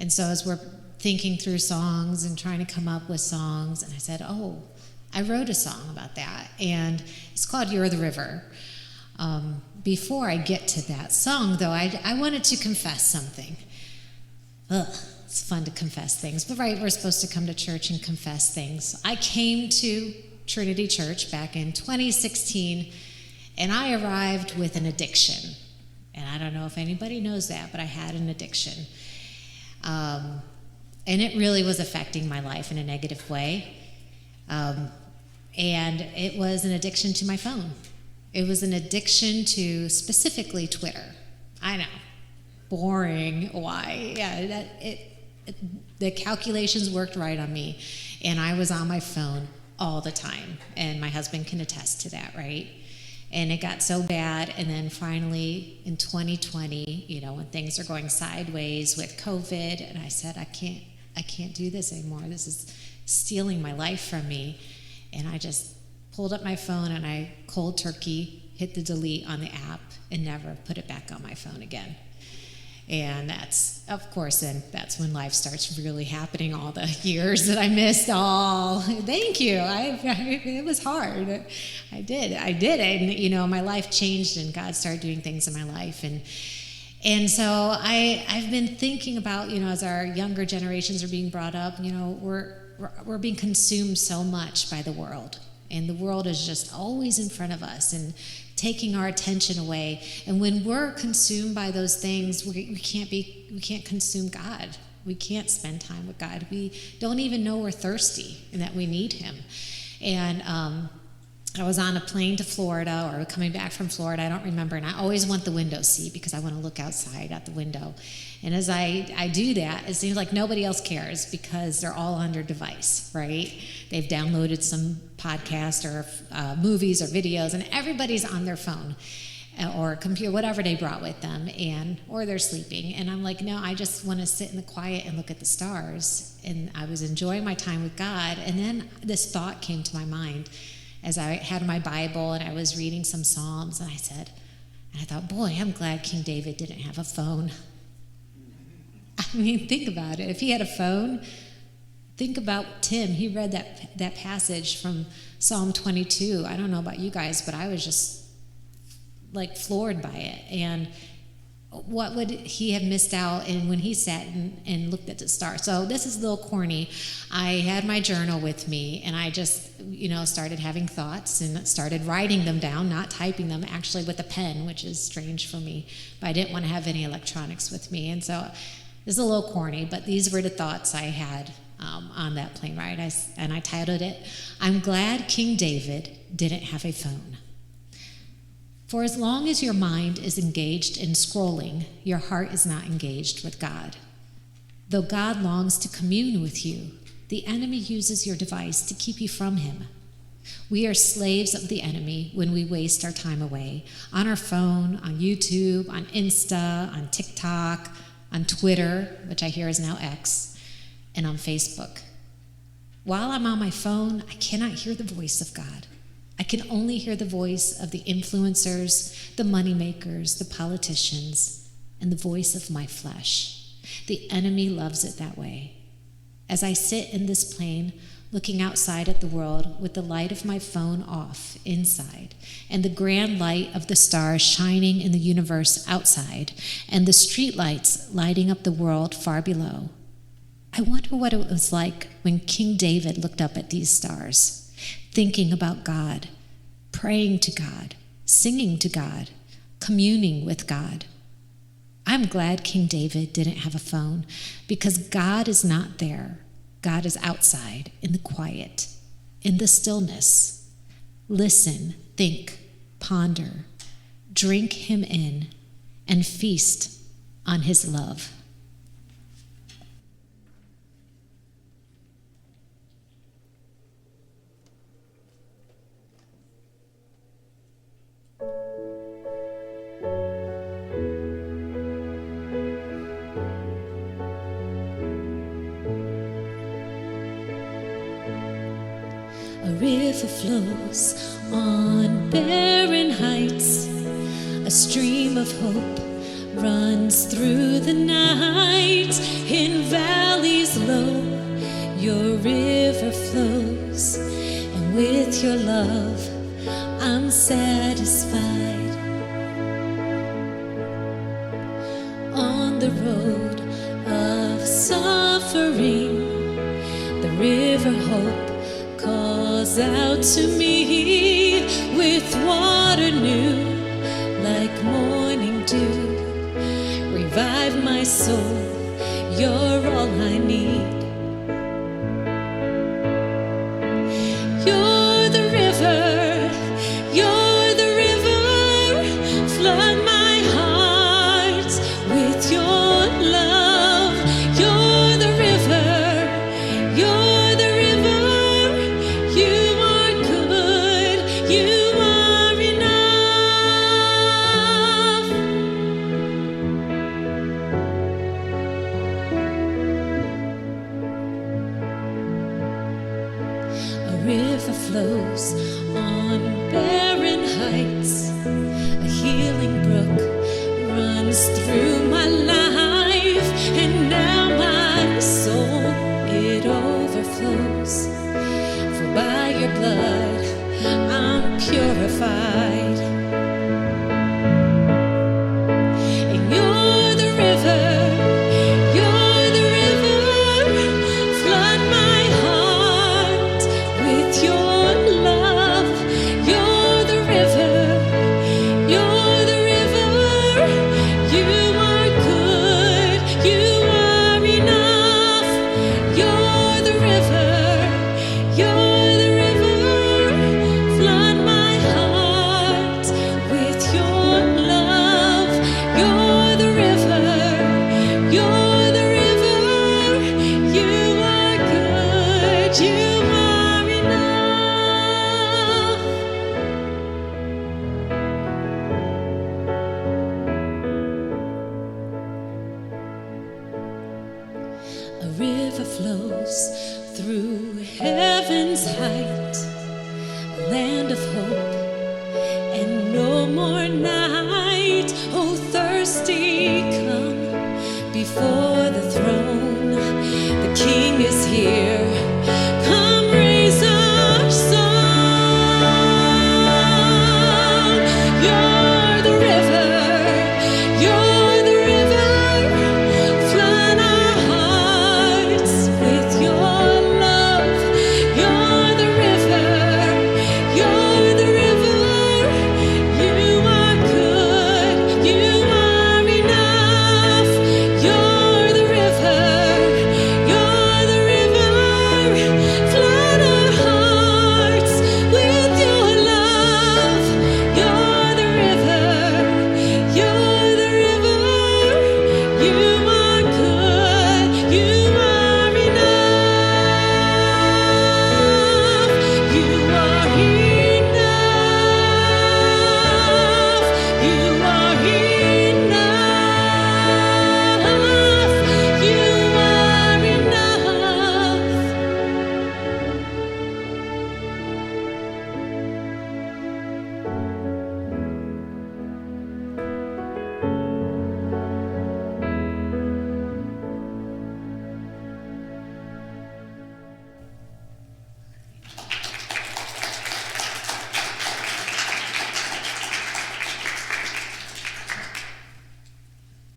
And so as we're thinking through songs and trying to come up with songs, and I said, oh, I wrote a song about that, and it's called You're the River. Before I get to that song, though, I wanted to confess something. It's fun to confess things, but right, we're supposed to come to church and confess things. I came to Trinity Church back in 2016, and I arrived with an addiction. And I don't know if anybody knows that, but I had an addiction. And it really was affecting my life in a negative way. And it was an addiction to my phone. It was an addiction to specifically Twitter. I know, boring. Why? Yeah, the calculations worked right on me, and I was on my phone all the time. And my husband can attest to that, right? And it got so bad, and then finally in 2020, when things are going sideways with COVID, and I said, I can't do this anymore. This is stealing my life from me. And I just pulled up my phone and I cold turkey hit the delete on the app and never put it back on my phone again. And that's, of course, then that's when life starts really happening, all the years that I missed. Thank you. It was hard. I did it. And, my life changed and God started doing things in my life. And so I've been thinking about, as our younger generations are being brought up, we're being consumed so much by the world. And the world is just always in front of us and taking our attention away. And when we're consumed by those things, we can't consume God. We can't spend time with God. We don't even know we're thirsty and that we need him. And I was on a plane to Florida or coming back from Florida, I don't remember, and I always want the window seat because I want to look outside at the window. And as I do that, it seems like nobody else cares because they're all on their device, right? They've downloaded some podcast or movies or videos, and everybody's on their phone or computer, whatever they brought with them, or they're sleeping. And I'm like, no, I just want to sit in the quiet and look at the stars. And I was enjoying my time with God, and then this thought came to my mind as I had my Bible and I was reading some Psalms, and I thought, boy, I'm glad King David didn't have a phone. I mean, think about it. If he had a phone, think about Tim. He read that passage from Psalm 22. I don't know about you guys, but I was just like floored by it. And what would he have missed out in when he sat and looked at the stars? So this is a little corny. I had my journal with me, and I just, started having thoughts and started writing them down, not typing them, actually with a pen, which is strange for me. But I didn't want to have any electronics with me. And so this is a little corny, but these were the thoughts I had on that plane ride. And I titled it, I'm Glad King David Didn't Have a Phone. For as long as your mind is engaged in scrolling, your heart is not engaged with God. Though God longs to commune with you, the enemy uses your device to keep you from him. We are slaves of the enemy when we waste our time away on our phone, on YouTube, on Insta, on TikTok, on Twitter, which I hear is now X, and on Facebook. While I'm on my phone, I cannot hear the voice of God. I can only hear the voice of the influencers, the moneymakers, the politicians, and the voice of my flesh. The enemy loves it that way. As I sit in this plane, looking outside at the world with the light of my phone off inside, and the grand light of the stars shining in the universe outside, and the street lights lighting up the world far below, I wonder what it was like when King David looked up at these stars, thinking about God, praying to God, singing to God, communing with God. I'm glad King David didn't have a phone because God is not there. God is outside in the quiet, in the stillness. Listen, think, ponder, drink him in, and feast on his love. A river flows on barren heights. A stream of hope runs through the night in love, I'm satisfied. On the road of suffering, the river hope calls out to me with water new, like morning dew. Revive my soul, you're all I need. You're the river, you're the river, flood my heart with your love. You're the river, you're the river, you are good, you are enough. A river flows on barren heights, a healing brook runs through my life, and now my soul, it overflows. For by your blood I'm purified. And you're the river, you're the river, flood my heart with your love. You're the river, you're the river, you are good, you are enough. You're the river, you're the river, flood my heart with your love. You're the river, you're the river, you are good, you are enough. A river flows through heaven's height, a land of hope and no more night. Oh, thirsty, come before the throne, the King